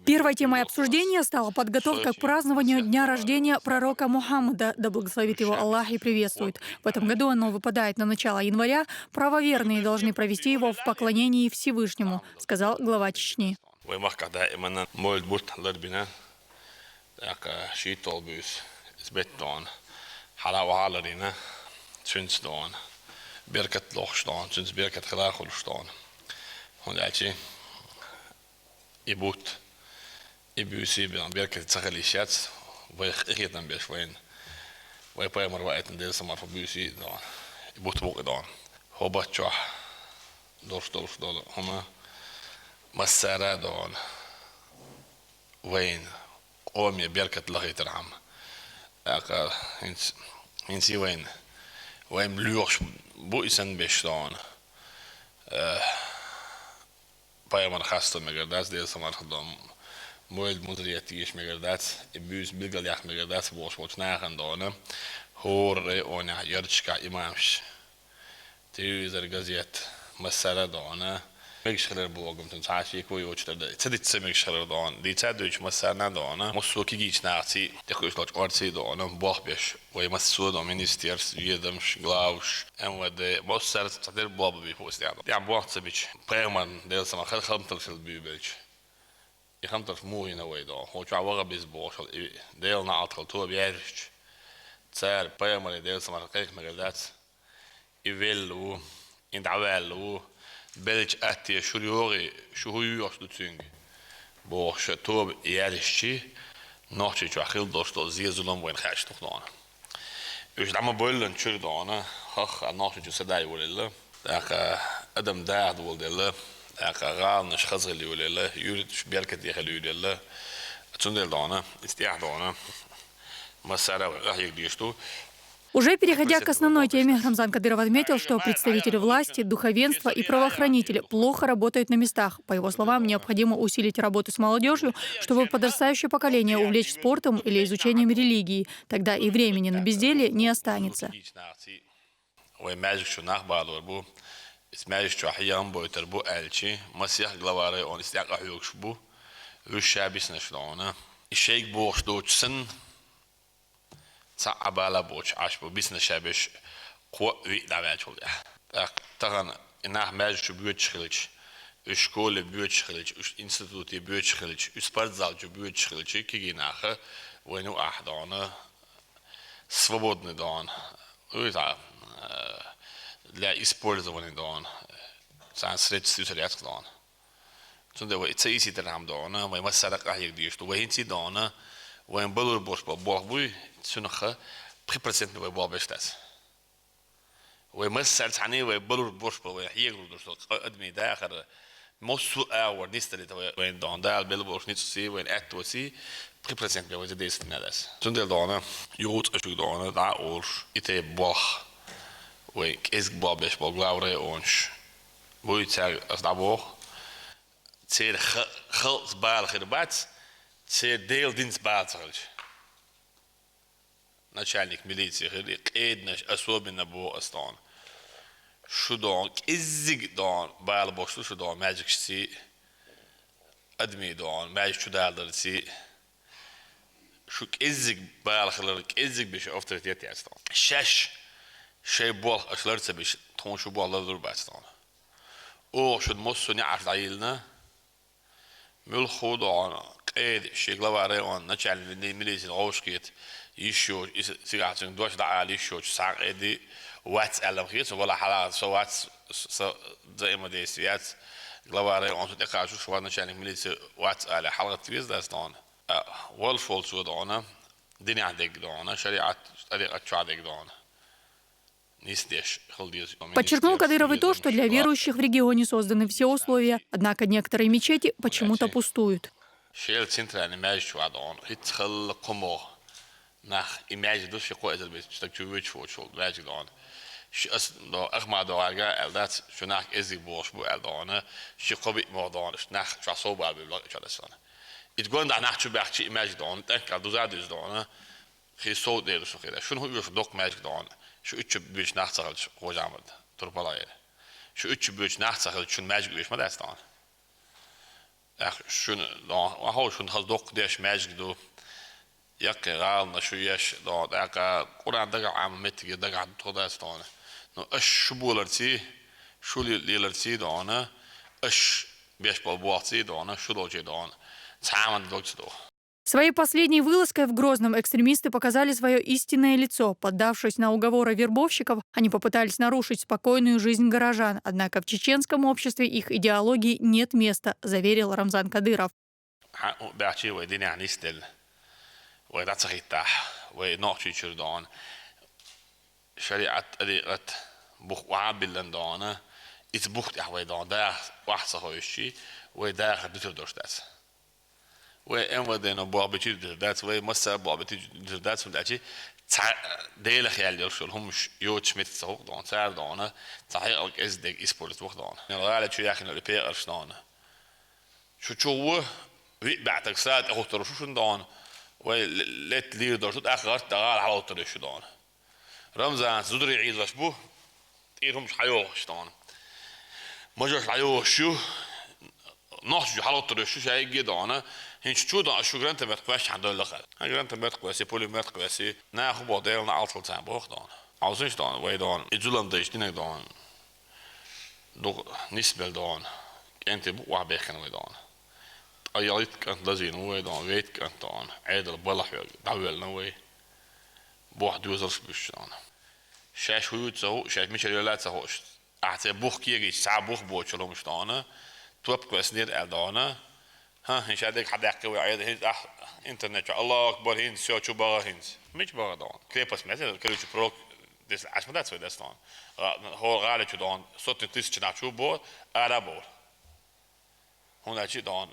Первой темой обсуждения стала подготовка к празднованию дня рождения пророка Мухаммада, да благословит его Аллах и приветствует. В этом году оно выпадает на начало января. Правоверные должны провести его в поклонении Всевышнему, сказал глава Чечни. Ibusi ben berket tsakhalishat wa khitan be shwayn wa paymer wa etn del samar busi da ibut bok da hobatcha dorst da homa masara da wayn qomi berket laghit ram aka insi wayn luosh bu isen beshdan paymer khasta megadas del samar khadam mooi moderiert is megadat buus bilgaljach megadat was nagaan dan hoor ona yarchka imams تيزر جزيت مسألة دانا ميشخلر بوغم تنتعشي كوي وشتر تدت ميشخلر دان دي تدوش مسألة دانا مسوكي جيش نعتي تكوش لاج أرتي دانا باخ بيش وي مسود مينستيرس يدمش غلاوش ام ود مسألة تدير بابا بيفوس يعني باخ تبيش بريمان ديل سما خمتل في البيبلش يخمتل مو هنا ويدا هو جوا بيز باش ديل نعطل تو بيعرفش تسار بريمان ديل سما قيك مجلات يفعلوا يدعوا بلج أتي شريوري شو يوصل تيجي باش توب يعرفشي نحشي شو أخيل دوستو زي زلم وين خاش تخنانا إيش لما بقولن شو دانا خخ نحشي شو سداي ولا لا أدم داعد ولا لا غال نش خزغلي ولا لا يريد شو بيركت يخلي ولا لا تندل دانا استيح دانا مسألة راح يقديشتو. Уже переходя к основной теме, Рамзан Кадыров отметил, что представители власти, духовенства и правоохранители плохо работают на местах. По его словам, необходимо усилить работу с молодежью, чтобы подрастающее поколение увлечь спортом или изучением религии. Тогда и времени на безделье не останется. صعب على بوش عشبو بيسنا شابش قوة دعوات شغله طبعا إنها ماجش بيوتش خليج إشكول بيوتش خليج إش إنستيتوتي بيوتش خليج إسبارتزال جو بيوتش خليج كي ناخه وينو أحدانا свободный дан ويتا لا использование дан سان средств утилят дан تونده وإتسايسي ترهم دانا وما سرق أحيك ديشتو وهنتي دانا وين بلور بوش بوي سنخه 3% من بابش تاس ومسال ثاني وبلور بوش بوي يقدر دوست ادمي ده اخر موسو اور نيستري وين دون دال بلبوش نيتسي وين اتوسي 3% بوي ديست نادس تندل دانا يوت اشو دانا دا اور ايتي باخ وين كيس بابش بوغلاوري اونش وي تاع اس دا باخ تير خلص بالغ ربات تير ديل دينس بالغ начальник милиции говорит, «Эднаш особенно был остан. Шудон, изиг дан, бал бошлу шудон, magic си, адми дан, magic чудалдар си, шук изиг бал хлар, изиг биш авторитет ястан. Шаш, шей бол ашларца биш, тон шу бол лаdur бастан. О, шуд моссу не عايلنا مل خودان قید شکلواره آن начальник милиции عوشکیت يشوش سيجاتين دوش دعالي يشوش ساق إدي واتس ألم خيط ولا حلقة سو واتس زي ما ديسيات غلواري أنتو تقاشو شو هذا شانك مليس واتس على حلقة تريز داستان والفول شو دانا دنيا عندك دانا شريعة شو عندك دانا Подчеркнул Кадыров и то, что для верующих в регионе созданы все условия, однако некоторые мечети почему-то пустуют. nach imagine dus je gooit het beetje stuk je weet voor zo weet je dan als dan echt maar daar ga dat zo nach is die boos boe dan je komt maar dan is nach zo zo bij blok je dat staan het gewoon daar nach je bij je imagine dan denk dat dat is dan je zo deel zo geen zo hoe je dok imagine dan zo je beetje nach zal hoe gaan we door ballen zo je beetje nach zal je imagine wees maar dat staan شون هاو شون خلاص دوق ديش ماجدو يك غالنا شو يش دو داك قران دغ عام متي دغ توداستون نو اش شبولرتي شو ليلرتي دونه اش بيش بواتي دونه شو دوجي دون تامن دوجدو. Своей последней вылазкой в Грозном экстремисты показали свое истинное лицо. Поддавшись на уговоры вербовщиков, они попытались нарушить спокойную жизнь горожан. Однако в чеченском обществе их идеологии нет места, заверил Рамзан Кадыров. وين ودينا بابتي دات وين مسا بابتي دات سمداتي ديل خيال يرشل هم يوتش مت سوق دون سار دون صحيح او اس ديك اسبورت وقت دون غالب شو ياخن البير شلون شو بعتك ساعات اخو شو دون وي ليت ليدر شو اخر تغال على طول شو دون رمزان زدري يعيد شبو تيرهم مش حيوش دون ما جوش حيوش شو نحش على طول شو شيء جدونه هنش تشودا شو جرانت بتقواش عند اللقاء جرانت بتقواسي بولي بتقواسي ناخذ بعضينا عطل تاع بوخدان عاوزش دان ويدان يجولم ديشتين دان دو نسبل دان انت بو وعبيخن ويدان اياليت كانت لازين ويدان ويت كانت دان عيد بلح داول نوي بوح دوزرش بشان شاش هوت سو شاش مش ريلات سوش اعتبر بوخ كيجي ساعه بوخ بوچلو مش دانه توب كويسنير الدانه ها هنش هذيك حد يحكي ويعيد هنز انترنت الله اكبر هنز شو شو بقى هنز مش بقى دون كليبس مثلا كلش بروك دس عشان ده سوي دستان هو غالي شو دون صوت تيس شنا شو بو ارابور هنا شي دون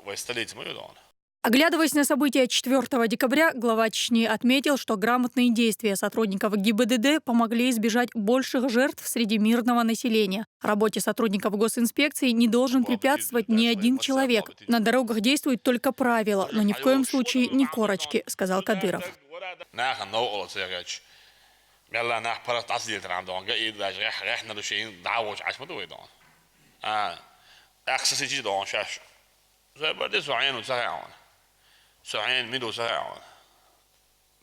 ويستليت مو دون. Оглядываясь на события 4 декабря, глава Чечни отметил, что грамотные действия сотрудников ГИБДД помогли избежать больших жертв среди мирного населения. Работе сотрудников госинспекции не должен препятствовать ни один человек. На дорогах действуют только правила, но ни в коем случае не корочки, сказал Кадыров. سعين ميلو ساعة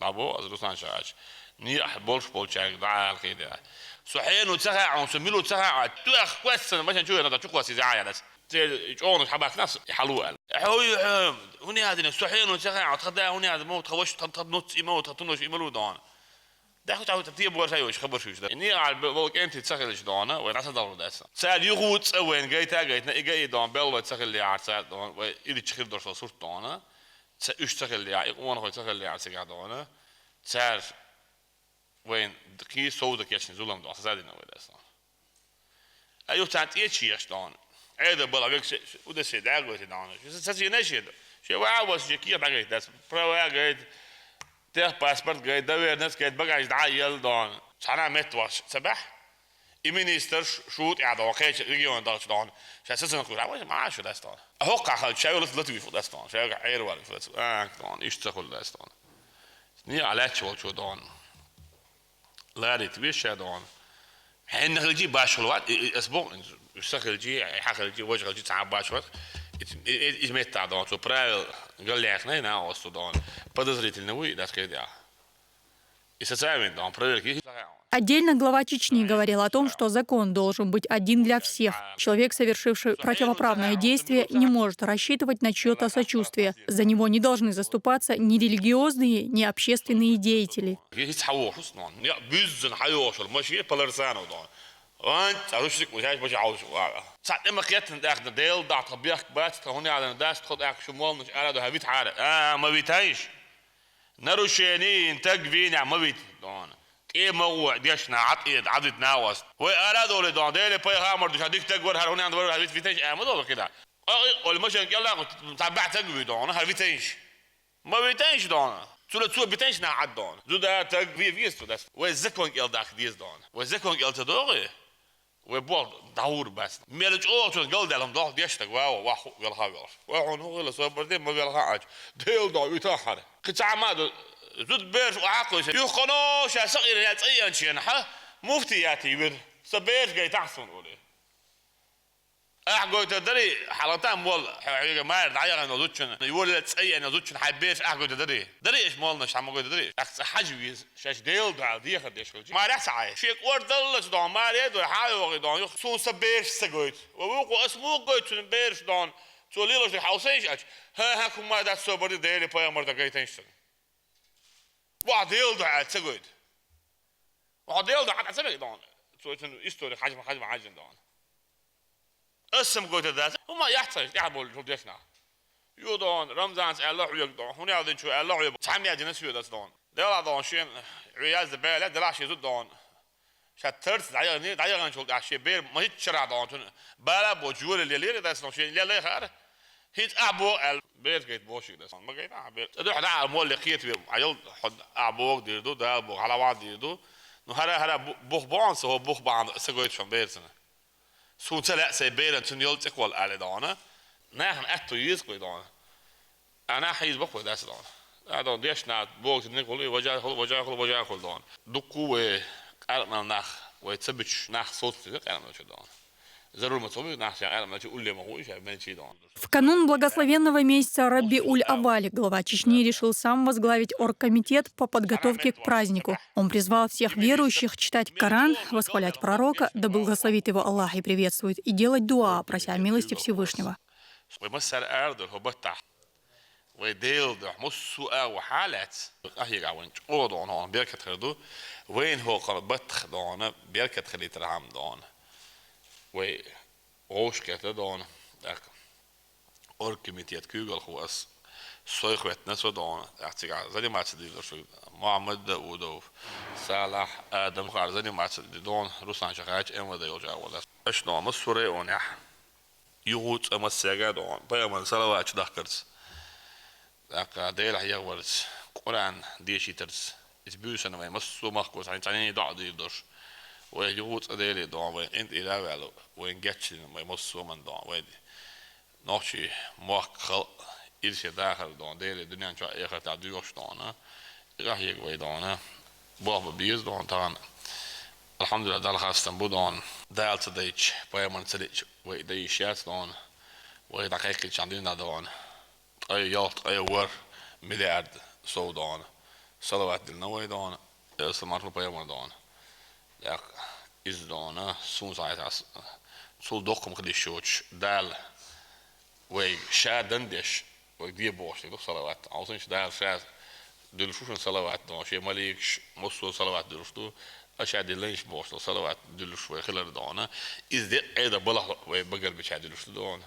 نابو أزرسان شاش نيح بولشاك دعال كده سعين وساعة وسميلو ساعة تأخ كويسن مثلا شو هذا شو كويس زعيا ناس تجون حباك ناس يحلوها هوي هني هذا سعين وساعة تخدع هني هذا موت خوش تنط يموت تنوش يملو دان ده خو تعود تبتيه بور شيء وش خبر شو ده إني على بوك أنت تسخل إيش دانا وين عسى دور ده سال يغوت وين جاي جاي دان بيل تسخل اللي عارسات دان وإذا تشخير درس صورت دانا اشتغل يعني وانا اشتغل يعني سيجادونا صار وين كي صودك يا زولم دو زادنا ولا اصلا ايوه تاعت ايش يشتون هذا بلا بيك وده سي داغو تدانا ساسي نشيد شي واوس جكيه باغي داس بروا جايد تاع باسبورت جايد داوير ناس جايد باغي دعيل دون انا متواش صباح المينستر شوت قاعد واقعي ريجيون داش دون اساسا نقول عاوز ما عاش داستان هوقع خل شاي ولا لطيف في داستان شاي عير ولا في داستان ايش تقول داستان ني على شو دون لا ريت بيش دون حين خلجي باش الوقت اسبوع خلجي خلجي وجه خلجي تعب باش وقت اسمه تاع دون تو برا قال لي احنا هنا وسط دون подозрительно النووي ده كده اساسا دون проверки. Отдельно глава Чечни говорил о том, что закон должен быть один для всех. Человек, совершивший противоправное действие, не может рассчитывать на чье-то сочувствие. За него не должны заступаться ни религиозные, ни общественные деятели. ايه موع ديشنا عطيد عدد ناوس وارادوا لي دون ديلي باي هامر دش هديك تقور هون عند ور هبيت فيتش ما دور كده قول مش يلا تبع تقوي دون هبيتش ما بيتش دون تو بيتش نا عد دون زودا تقوي فيستو داس وزكون يل داخ ديز دون وزكون يل تدوري وبول داور بس ميلج او تو قال دلهم دول ديشتا واو واخو يلا هاغر وهون هو لا صبر دي ما يلا حاج ديل دو يتاخر قطع ما زود بيرش وعاقل يخنوش يا صغير يا تصيان شي نحا مفتي ياتي بير سبيش جاي تحصن قولي قلت دري حلقتان مول حقيقة ما دعيا أنا زوجنا يقول لك أي أنا زوجنا حبيش قلت دري إيش مولنا شو عم قلت دري حجويز شاش ديل دع دي خديش ما رح سعي شيك ورد الله دون ما ريد وحاول وقت دون سون سبيش سقيت ووقو اسمه قلت سبيش دون توليلوش الحوسيش ها كم ما ده سوبر ديلي باي مرة قيتينش واحد ديل دع سقيت واحد ديل دع سقيت دون سويت إستوري حجم دون اسم قلت ده وما يحتاج يعمل شو ديشنا يودون رمضان الله يقدون هنا هذا شو الله يب تعمي أجنس يودس دون ده دون شين عياز بيل ده لاش يزود دون شترت دعيا شو دعشي بيل ما يتشرع دون بلا بوجول اللي ده سنو شين اللي خير هيت أبو البيت قيت بوشي ده ما قيت عبيت ده حدا مول لقيت بيم عيل حد أبوك ديردو ده أبو على بعض ديردو نو هذا بوخ بانس هو بوخ بعض سقيت شو بيرسنا سو تلا سيبيرن تنيول تقول على دانا نحن أتو يزقي دانا أنا حيز بقول داس دانا هذا ديش نات بوقت نقول وجاه خل دانا دكوا قرنا نخ ويتسبش نخ صوت قرنا شو دانا ضروري مطلوب نخ قرنا تقول لي ما هو إيش من شيء دانا. В канун благословенного месяца Рабиуль-Аваль глава Чечни решил сам возглавить оргкомитет по подготовке к празднику. Он призвал всех верующих читать Коран, восхвалять пророка, да благословит его Аллах и приветствует, и делать дуа, прося милости Всевышнего. Orkkomiteet Kugelhås Söjskvetnes och Dan jag zani match det så Mohammed Daoudov Salah Adam Khar zani match det Dan Ruslan Shakach en vad det jag wala ايش نوع السوري ونح يغوت اما السجاد بيوم صلوات دكرت داك ديل هي ورس قران ديشي ترس اسبوسنا ما مسو مخكوس عن تاني دع ديدوش ويغوت ديلي دون وين انت الى والو وين جاتش ما مسو من دون ويدي نوشي موخل إلشي داخل دون ديلي دنيا شو إخر تعديوش دونه راح يقوي دونه بابا بيز دون طبعا الحمد لله دال خاصة بدون دال تديش بايمان تديش ويديشات دون ويدقيقش عندنا دون أي يالت أي ور مليارد سو دون صلوات دلنا ويدون سمارلو بايمان دون لك إز دونه سون ساعات سول دوكم خديشوش دال وي شادندش ودي بوش دو صلوات عاوزين شدال شاد دلشوشن صلوات دون شي ماليكش مصو صلوات دلشتو اشاد لينش بوش صلوات دلش وي خلال دونه از دي ايدا بلا وي بقل بشاد دلشتو دون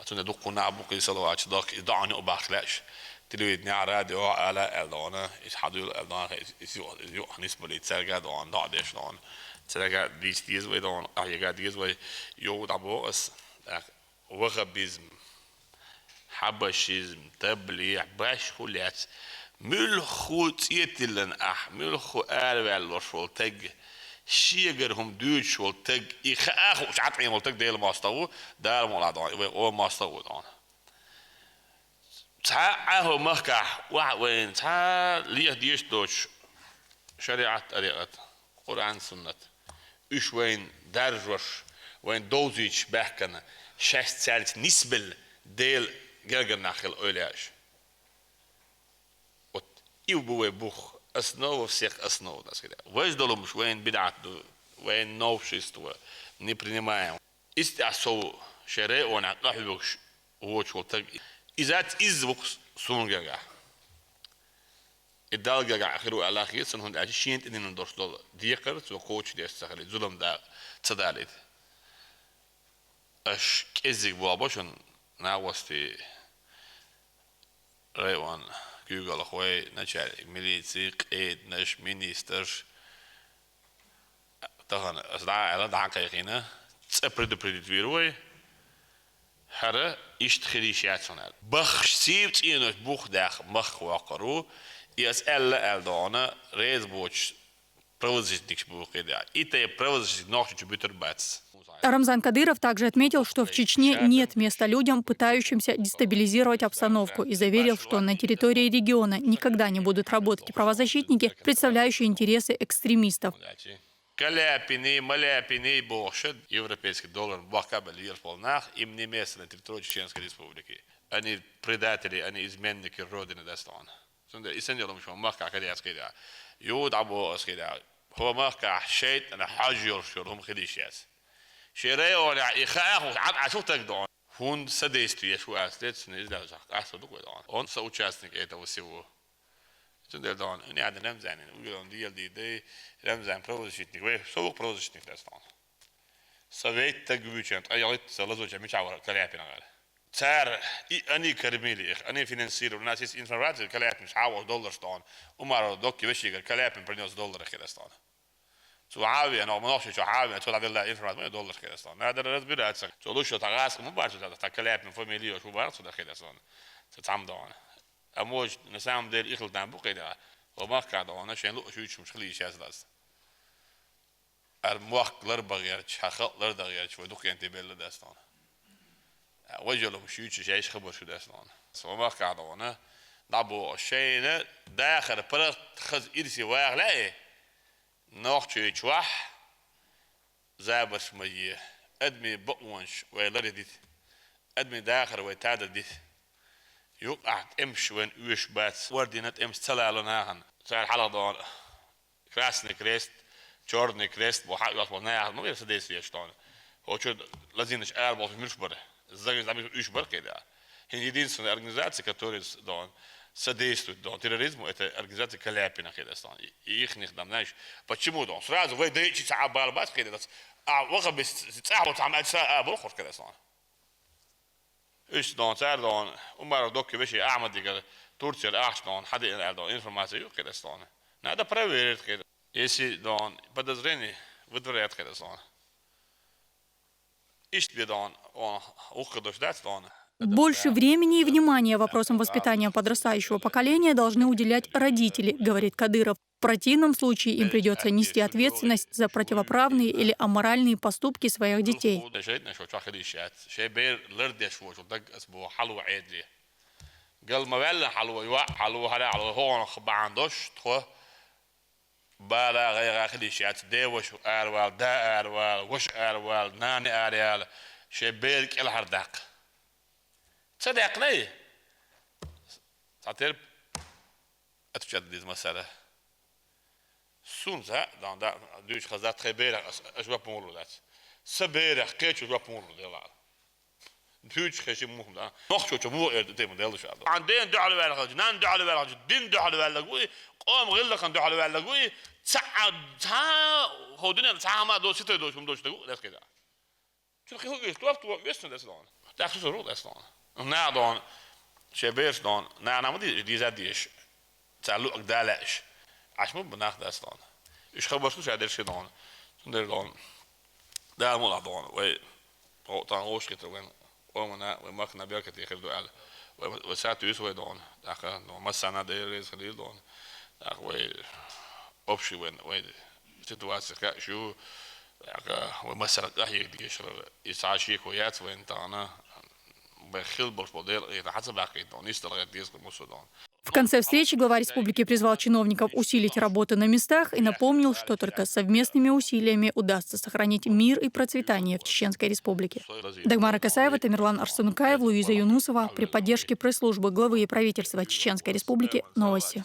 اتون دوكو نابو صلوات داك دعني وباخلاش تلويد نعراد او على دونه ايش حدو دونه يو نسبه لتسرجا دون دادش دون تسرجا ديز وي دون ايغا ديز وي يو دابو اس وغبيزم حبشيزم تبليع باش خليات ملخو تيتلن ملخو آل شول تج شيغرهم دوت شول تج إخاخ وش عطني مول تج ديل ماستو دار مول دون أو ماستو دون تعاه مكة وين تا ليه ديش دوش شريعة طريقة قرآن سنة إيش وين درجش وين دوزيش بحكنا شاست سالت نسبل ديل جرجر ناخل أولياش وت يبوي بوخ أسنو وفسيق أسنو ده كده ويش دولو مش وين بدعت دو وين نوفشيستو نبرنيمايم استعسو شريء ونعقح بوكش هو شو تج إذا تيز بوكس سونجا الدال جا آخره على خير سنهون عشينت إننا ندرس دول ديقرت وكوتش دي استخلي ظلم ده تصداليد أش كذب وابشون ناوستي ريوان جوجل خوي نشال ميليتسي قيد نش مينيسترش تهان أصدع على دعكينا تسبرد بريدويروي هذا يشتخلي شيء بخش سيبت إنه بوخ داخ مخ وقرو يسأل الدانا ريز بوش провозить бухеда. И те провозить ночью чубитер бац. Рамзан Кадыров также отметил, что в Чечне нет места людям, пытающимся дестабилизировать обстановку, и заверил, что на территории региона никогда не будут работать правозащитники, представляющие интересы экстремистов. Каляпины, маляпины, бошед, европейский доллар, бакабель, ерполнах, им не место на территории Чеченской Республики. Они предатели, они изменники Родины Дастана. И сеньором, что махка кадяц кидя. Юд або скидя. هو مهكا شيء أنا حاجر شرهم خديشياس شيء ولا إخاء عشوف تقدون هون سديستو يشوف أسلت سنيزلا زاك أحسن دوك دون هون سأوتشاسنك إيه توسيو تندل دون إني عاد رمزان ويقولون دي رمزان بروزشتني وين سوق بروزشتني داستان سويت تجويشان أيوة سلزو جميع شاور كليابنا غير صار أني كرميلي أني فينانسير والناس إنفراد الكلياب مش عاوز دولار ستان ومارو دوكي وش يقول كلياب برنيوس دولار كده ستان سو عاوي أنا ما نعرفش شو عاوي أتولى بالله إنفراد ما دولار كده ستان هذا الرد بيرات سك تقولوا شو تغاس مو بعرف هذا كلياب من فاميليا شو بعرف هذا كده ستان تتعم دون أموج نسام دير إخل دام بقية وما كاد أنا شيء لو شو مش خليه شيء أساس الموق لربع غيرش حق لربع غيرش ودوكي أنت بالله داستان وجههم شيء شيء خبر شو داستان سوما كادونا دابو شيء داخل برا خز إرسي واغ لا نوع شيء شوح زابش مي أدمي بقونش ويلرديت أدمي داخل ويتعدديت يقع امش وين ويش بات وردينت امش تلالوناهن صار حلا دون كراسني كريست جوردني كريست وحق يطلعناهن ما بيصدق يشتون هو شو لازمش أربعة مش بره Загрыз ами ушбар кеда. Единственная организация, которая содействует терроризму, это организация Каляпина кедастан. И их них там, знаешь, почему он сразу вы даете абалбас кедас, а вот без цаху там это бухор кедастан. إيش دون صار دون عمر دوكي بشي أحمد يقول تركيا الأحش دون حد ينقل دون إنفورماسيون كده دون هذا بريفيرت كده يسي دون بدرني بدريات كده دون إيش بدون وقدوش ده دون Больше времени и внимания вопросам воспитания подрастающего поколения должны уделять родители, говорит Кадыров. В противном случае им придется нести ответственность за противоправные или аморальные поступки своих детей. صدقني تعترف أتجدد المسألة سونزا دان دا دوش خزات خبيرة أجوا بمولودات سبيرة كيتش أجوا بمولودات دوش خشي مهم دا نخشوا تمو تيم ديال شو هذا عندين دعوة بالغ نان دعوة بالغ دين دعوة بالغ وي قام غير لك دعوة بالغ وي تا هودين تا ما دوش تدوش دوش تقول لا كذا شو خي هو يستوقف ويستن دسلون تأخذ رول دسلون na dan شبيرش dan na namadi dizadish تعلق دالش عشان بناخد أصلاً إيش خبرتوش هذا الشيء دان سندر دان ده مولا دان و تانغوش كتر وما كنا بيركت يخدو على وساعات يسوي دان داخل ما سنة ديريز خليل دان داخل وأبشي وين سيتواسي كشو داخل ومثلا كهيك ديش يسعشي كويات وين تانا В конце встречи глава республики призвал чиновников усилить работу на местах и напомнил, что только совместными усилиями удастся сохранить мир и процветание в Чеченской республике. Дагмара Касаева, Тамерлан Арсенукаев, Луиза Юнусова при поддержке пресс-службы главы и правительства Чеченской республики. Новости.